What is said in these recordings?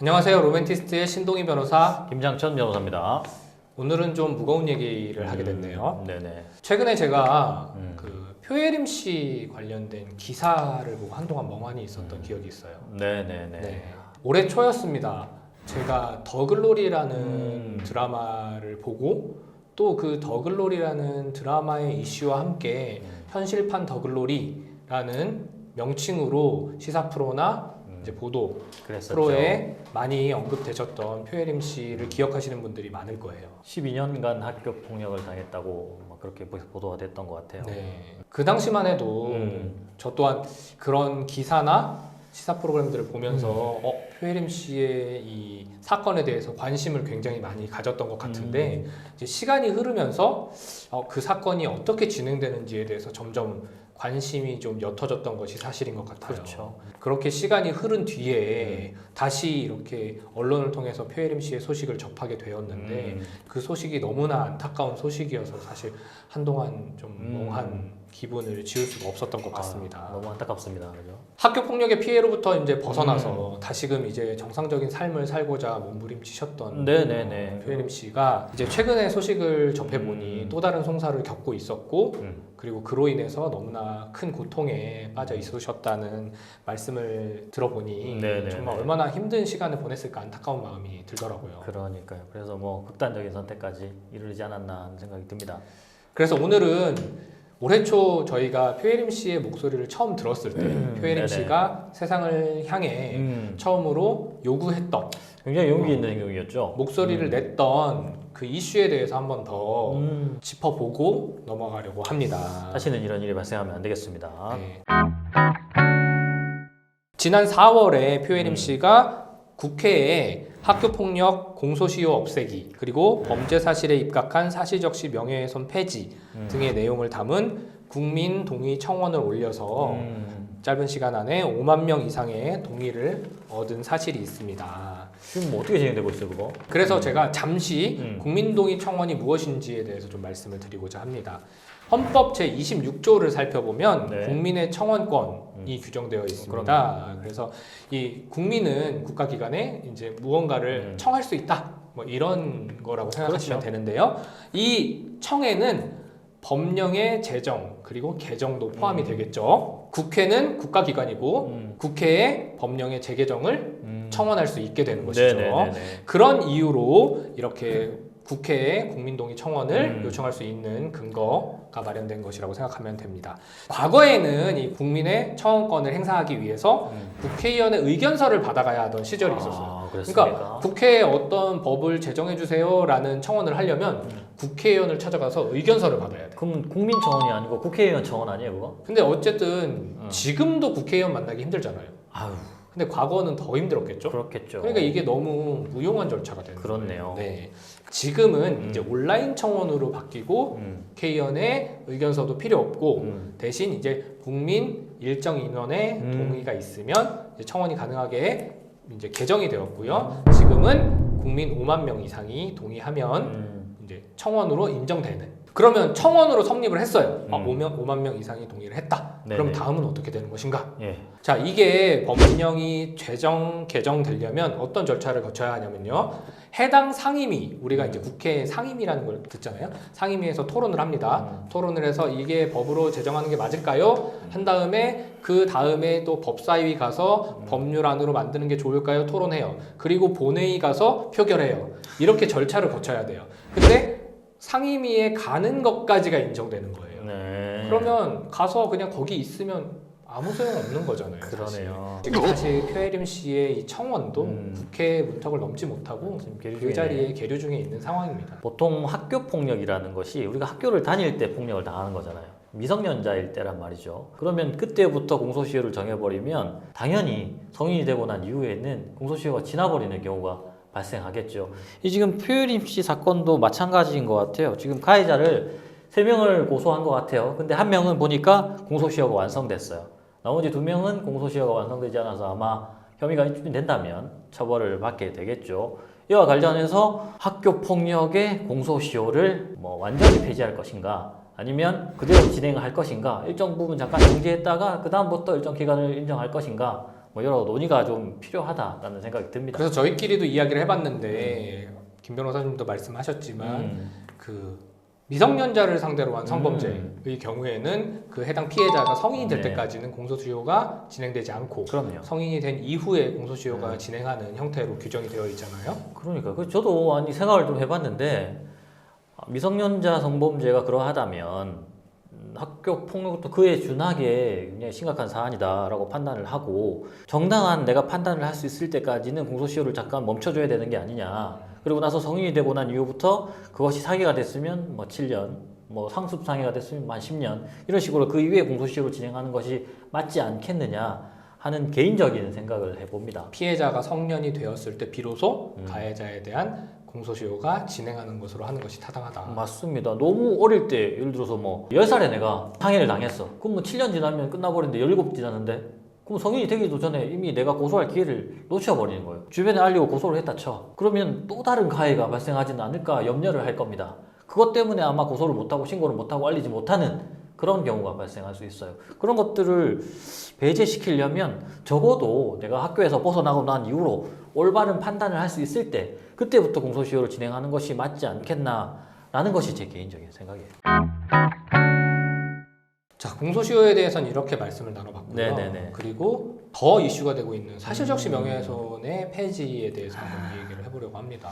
안녕하세요. 로맨티스트의 신동희 변호사. 김장천 변호사입니다. 오늘은 좀 무거운 얘기를 하게 됐네요. 네네. 최근에 제가 그 표예림 씨 관련된 기사를 보고 한동안 멍하니 있었던 기억이 있어요. 네네네. 네. 올해 초였습니다. 제가 더글로리라는 드라마를 보고 또 그 더글로리라는 드라마의 이슈와 함께 현실판 더글로리라는 명칭으로 시사 프로나 이제 보도 그랬었죠. 프로에 많이 언급되셨던 표예림 씨를 기억하시는 분들이 많을 거예요. 12년간 학교 폭력을 당했다고 막 그렇게 보도가 됐던 것 같아요. 네. 그 당시만 해도 저 또한 그런 기사나 시사 프로그램들을 보면서 표예림 씨의 이 사건에 대해서 관심을 굉장히 많이 가졌던 것 같은데 이제 시간이 흐르면서 그 사건이 어떻게 진행되는지에 대해서 점점 관심이 좀 옅어졌던 것이 사실인 것 같아요. 그렇죠. 그렇게 시간이 흐른 뒤에 다시 이렇게 언론을 통해서 표예림 씨의 소식을 접하게 되었는데 그 소식이 너무나 안타까운 소식이어서 사실 한동안 좀 멍한 기분을 지울 수가 없었던 것 같습니다. 너무 안타깝습니다. 그죠? 학교 폭력의 피해로부터 이제 벗어나서 다시금 이제 정상적인 삶을 살고자 몸부림치셨던 네네네. 표예림 씨가 이제 최근에 소식을 접해보니 또 다른 송사를 겪고 있었고 그리고 그로 인해서 너무나 큰 고통에 빠져 있으셨다는 말씀을 들어보니 네네네. 정말 얼마나 힘든 시간을 보냈을까 안타까운 마음이 들더라고요. 그러니까요. 그래서 뭐 극단적인 선택까지 이르지 않았나 하는 생각이 듭니다. 그래서 오늘은 올해 초 저희가 표예림 씨의 목소리를 처음 들었을 때 표예림 네네. 씨가 세상을 향해 처음으로 요구했던 굉장히 용기 있는 행동이었죠. 목소리를 냈던 그 이슈에 대해서 한번 더 짚어보고 넘어가려고 합니다. 다시는 이런 일이 발생하면 안 되겠습니다. 네. 지난 4월에 표예림 씨가 국회에 학교폭력 공소시효 없애기 그리고 범죄 사실에 입각한 사실적시 명예훼손 폐지 등의 내용을 담은 국민 동의 청원을 올려서 짧은 시간 안에 5만 명 이상의 동의를 얻은 사실이 있습니다. 지금 뭐 어떻게 진행되고 있어요, 그거? 그래서 제가 잠시 국민동의 청원이 무엇인지에 대해서 좀 말씀을 드리고자 합니다. 헌법 제26조를 살펴보면 네. 국민의 청원권이 규정되어 있습니다. 그래서 이 국민은 국가기관에 이제 무언가를 청할 수 있다. 뭐 이런 거라고 생각하시면 그렇죠. 되는데요. 이 청에는 법령의 제정 그리고 개정도 포함이 되겠죠. 국회는 국가기관이고 국회에 법령의 재개정을 청원할 수 있게 되는 것이죠. 네네네네. 그런 이유로 이렇게 국회에 국민동의 청원을 요청할 수 있는 근거가 마련된 것이라고 생각하면 됩니다. 과거에는 이 국민의 청원권을 행사하기 위해서 국회의원의 의견서를 받아가야 하던 시절이 있었어요. 그렇습니까? 그러니까 국회에 어떤 법을 제정해 주세요라는 청원을 하려면 국회의원을 찾아가서 의견서를 받아야 돼요. 그럼 국민 청원이 아니고 국회의원 청원 아니에요, 그거? 근데 어쨌든 지금도 국회의원 만나기 힘들잖아요. 아유, 근데 과거는 더 힘들었겠죠? 그렇겠죠. 그러니까 이게 너무 무용한 절차가 되는 그렇네요. 거예요. 네. 지금은 이제 온라인 청원으로 바뀌고 국회의원의 의견서도 필요 없고 대신 이제 국민 일정 인원의 동의가 있으면 이제 청원이 가능하게 이제 개정이 되었고요. 지금은 국민 5만 명 이상이 동의하면 이제 청원으로 인정되는. 그러면 청원으로 성립을 했어요. 5만 명 이상이 동의를 했다. 네네. 그럼 다음은 어떻게 되는 것인가? 예. 자, 이게 법령이 개정되려면 어떤 절차를 거쳐야 하냐면요. 해당 상임위, 우리가 이제 국회 상임위라는 걸 듣잖아요. 상임위에서 토론을 합니다. 토론을 해서 이게 법으로 제정하는 게 맞을까요? 한 다음에 그 다음에 또 법사위 가서 법률안으로 만드는 게 좋을까요? 토론해요. 그리고 본회의 가서 표결해요. 이렇게 절차를 거쳐야 돼요. 근데 상임위에 가는 것까지가 인정되는 거예요. 네. 그러면 가서 그냥 거기 있으면 아무 소용 없는 거잖아요. 그러네요. 사실 표예림 씨의 이 청원도 국회 문턱을 넘지 못하고 계류 그 중이네. 자리에 계류 중에 있는 상황입니다. 보통 학교 폭력이라는 것이 우리가 학교를 다닐 때 폭력을 당하는 거잖아요. 미성년자일 때란 말이죠. 그러면 그때부터 공소시효를 정해버리면 당연히 성인이 되고 난 이후에는 공소시효가 지나버리는 경우가 발생하겠죠. 이 지금 표예림 씨 사건도 마찬가지인 것 같아요. 지금 가해자를 3명을 고소한 것 같아요. 근데 1명은 보니까 공소시효가 완성됐어요. 나머지 2명은 공소시효가 완성되지 않아서 아마 혐의가 입증된다면 처벌을 받게 되겠죠. 이와 관련해서 학교 폭력의 공소시효를 뭐 완전히 폐지할 것인가 아니면 그대로 진행할 것인가 일정 부분 잠깐 정지했다가 그 다음부터 일정 기간을 인정할 것인가 뭐 여러 논의가 좀 필요하다라는 생각이 듭니다. 그래서 저희끼리도 이야기를 해봤는데 김 변호사님도 말씀하셨지만 그 미성년자를 상대로 한 성범죄의 경우에는 그 해당 피해자가 성인이 될 네. 때까지는 공소시효가 진행되지 않고 그럼요. 성인이 된 이후에 공소시효가 진행하는 형태로 규정이 되어 있잖아요. 그러니까 저도 아니 생각을 좀 해봤는데 미성년자 성범죄가 그러하다면 학교 폭력도 그에 준하게 굉장히 심각한 사안이다라고 판단을 하고 정당한 내가 판단을 할 수 있을 때까지는 공소시효를 잠깐 멈춰줘야 되는 게 아니냐. 그리고 나서 성인이 되고 난 이후부터 그것이 상해가 됐으면 뭐 7년, 뭐 상습 상해가 됐으면 한 10년 이런 식으로 그 이후에 공소시효를 진행하는 것이 맞지 않겠느냐 하는 개인적인 생각을 해봅니다. 피해자가 성년이 되었을 때 비로소 가해자에 대한 공소시효가 진행하는 것으로 하는 것이 타당하다. 맞습니다. 너무 어릴 때 예를 들어서 뭐 10살에 내가 상해를 당했어. 그럼 뭐 7년 지나면 끝나버리는데 17 지났는데 그럼 성인이 되기도 전에 이미 내가 고소할 기회를 놓쳐버리는 거예요. 주변에 알리고 고소를 했다 쳐. 그러면 또 다른 가해가 발생하지는 않을까 염려를 할 겁니다. 그것 때문에 아마 고소를 못하고 신고를 못하고 알리지 못하는 그런 경우가 발생할 수 있어요. 그런 것들을 배제시키려면 적어도 내가 학교에서 벗어나고 난 이후로 올바른 판단을 할 수 있을 때 그때부터 공소시효를 진행하는 것이 맞지 않겠나라는 것이 제 개인적인 생각이에요. 자, 공소시효에 대해서는 이렇게 말씀을 나눠봤고요. 네네네. 그리고 더 이슈가 되고 있는 사실적시 명예훼손의 폐지에 대해서 한번 얘기를 해보려고 합니다.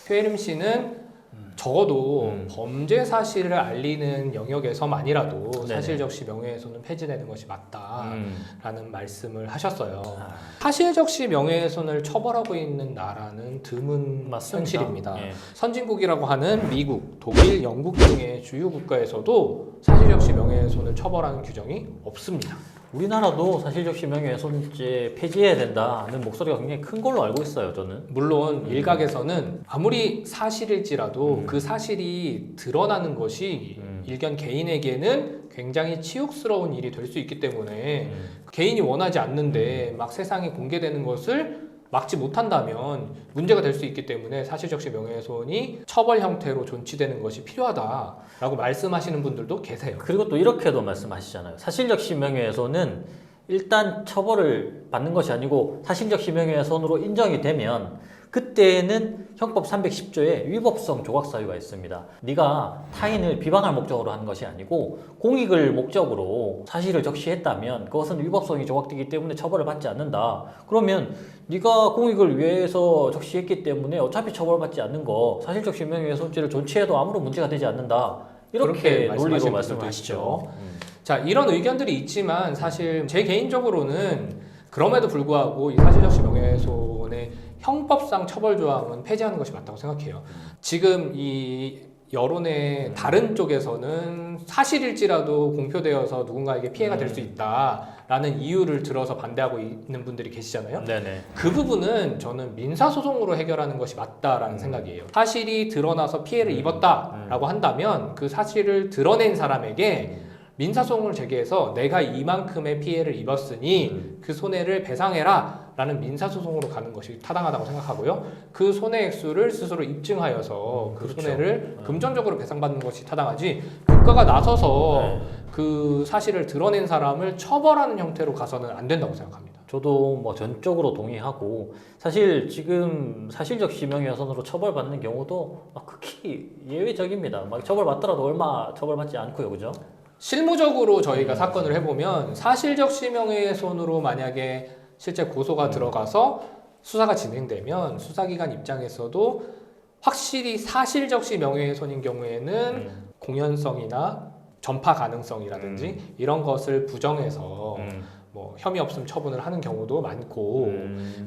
최혜림 씨는 적어도 범죄 사실을 알리는 영역에서만이라도 네네. 사실적시 명예훼손은 폐지되는 것이 맞다라는 말씀을 하셨어요. 아. 사실적시 명예훼손을 처벌하고 있는 나라는 드문 맞습니다. 현실입니다. 예. 선진국이라고 하는 미국, 독일, 영국 등의 주요 국가에서도 사실적시 명예훼손을 처벌하는 규정이 없습니다. 우리나라도 사실적시 명예훼손죄 폐지해야 된다는 목소리가 굉장히 큰 걸로 알고 있어요, 저는. 물론 일각에서는 아무리 사실일지라도 그 사실이 드러나는 것이 일견 개인에게는 굉장히 치욕스러운 일이 될 수 있기 때문에 개인이 원하지 않는데 막 세상에 공개되는 것을 막지 못한다면 문제가 될 수 있기 때문에 사실적시 명예훼손이 처벌 형태로 존치되는 것이 필요하다라고 말씀하시는 분들도 계세요. 그리고 또 이렇게도 말씀하시잖아요. 사실적시 명예훼손은 일단 처벌을 받는 것이 아니고 사실적시 명예훼손으로 인정이 되면 그때는 형법 310조에 위법성 조각 사유가 있습니다. 네가 타인을 비방할 목적으로 하는 것이 아니고 공익을 목적으로 사실을 적시했다면 그것은 위법성이 조각되기 때문에 처벌을 받지 않는다. 그러면 네가 공익을 위해서 적시했기 때문에 어차피 처벌받지 않는 거 사실적시 명예훼손죄를 존치해도 아무런 문제가 되지 않는다. 이렇게 논리로 말씀을 하시죠. 자, 이런 의견들이 있지만 사실 제 개인적으로는 그럼에도 불구하고 이 사실적시 명예훼손의 형법상 처벌 조항은 폐지하는 것이 맞다고 생각해요. 지금 이 여론의 다른 쪽에서는 사실일지라도 공표되어서 누군가에게 피해가 될 수 있다라는 이유를 들어서 반대하고 있는 분들이 계시잖아요. 네네. 그 부분은 저는 민사소송으로 해결하는 것이 맞다라는 생각이에요. 사실이 드러나서 피해를 입었다라고 한다면 그 사실을 드러낸 사람에게 민사소송을 제기해서 내가 이만큼의 피해를 입었으니 그 손해를 배상해라 라는 민사소송으로 가는 것이 타당하다고 생각하고요. 그 손해 액수를 스스로 입증하여서 그 그렇죠. 손해를 금전적으로 배상받는 것이 타당하지 국가가 나서서 그 사실을 드러낸 사람을 처벌하는 형태로 가서는 안 된다고 생각합니다. 저도 뭐 전적으로 동의하고 사실 지금 사실적시 명예훼손으로 처벌받는 경우도 극히 예외적입니다. 막 처벌받더라도 얼마 처벌받지 않고요, 그죠? 실무적으로 저희가 사건을 해보면 사실적시 명예훼손으로 만약에 실제 고소가 들어가서 수사가 진행되면 수사기관 입장에서도 확실히 사실적시 명예훼손인 경우에는 공연성이나 전파 가능성이라든지 이런 것을 부정해서 뭐 혐의 없음 처분을 하는 경우도 많고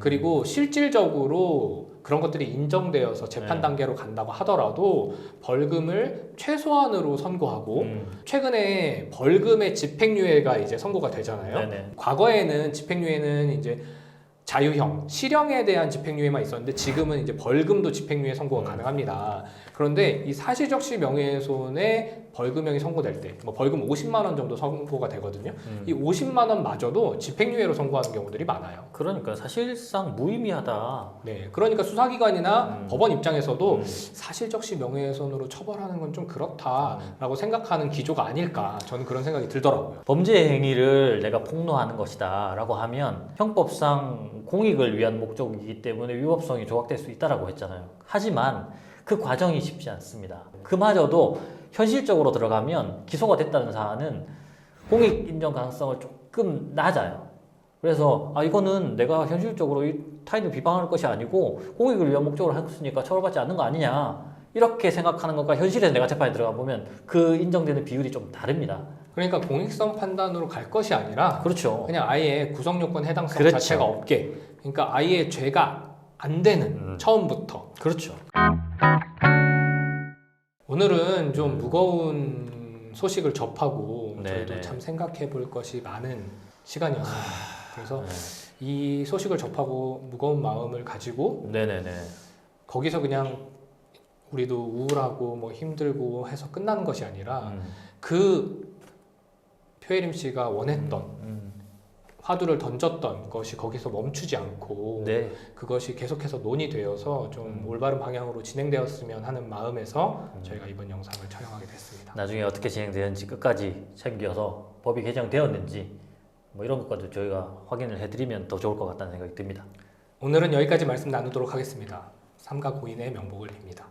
그리고 실질적으로 그런 것들이 인정되어서 재판 단계로 간다고 하더라도 벌금을 최소한으로 선고하고 최근에 벌금의 집행유예가 이제 선고가 되잖아요. 네네. 과거에는 집행유예는 이제 자유형, 실형에 대한 집행유예만 있었는데 지금은 이제 벌금도 집행유예 선고가 가능합니다. 그런데 이 사실적시 명예훼손에 벌금형이 선고될 때, 뭐 벌금 50만 원 정도 선고가 되거든요. 이 50만 원마저도 집행유예로 선고하는 경우들이 많아요. 그러니까 사실상 무의미하다. 네, 그러니까 수사기관이나 법원 입장에서도 음. 사실적시 명예훼손으로 처벌하는 건 좀 그렇다라고 생각하는 기조가 아닐까, 저는 그런 생각이 들더라고요. 범죄 행위를 내가 폭로하는 것이다 라고 하면 형법상 공익을 위한 목적이기 때문에 위법성이 조각될 수 있다라고 했잖아요. 하지만 그 과정이 쉽지 않습니다. 그마저도 현실적으로 들어가면 기소가 됐다는 사안은 공익 인정 가능성을 조금 낮아요. 그래서 이거는 내가 현실적으로 이 타인을 비방할 것이 아니고 공익을 위한 목적으로 했으니까 처벌받지 않는 거 아니냐, 이렇게 생각하는 것과 현실에서 내가 재판에 들어가 보면 그 인정되는 비율이 좀 다릅니다. 그러니까 공익성 판단으로 갈 것이 아니라 그렇죠. 그냥 아예 구성요건 해당성 그렇죠. 자체가 없게, 그러니까 아예 죄가 안 되는 처음부터. 그렇죠. 오늘은 좀 무거운 소식을 접하고 네네. 저희도 참 생각해 볼 것이 많은 시간이었습니다. 그래서 네. 이 소식을 접하고 무거운 마음을 가지고 네네네. 거기서 그냥 우리도 우울하고 뭐 힘들고 해서 끝나는 것이 아니라 그 표혜림 씨가 원했던 화두를 던졌던 것이 거기서 멈추지 않고 네. 그것이 계속해서 논의되어서 좀 올바른 방향으로 진행되었으면 하는 마음에서 저희가 이번 영상을 촬영하게 됐습니다. 나중에 어떻게 진행되는지 끝까지 챙겨서 법이 개정되었는지 뭐 이런 것까지 저희가 확인을 해드리면 더 좋을 것 같다는 생각이 듭니다. 오늘은 여기까지 말씀 나누도록 하겠습니다. 삼가 고인의 명복을 빕니다.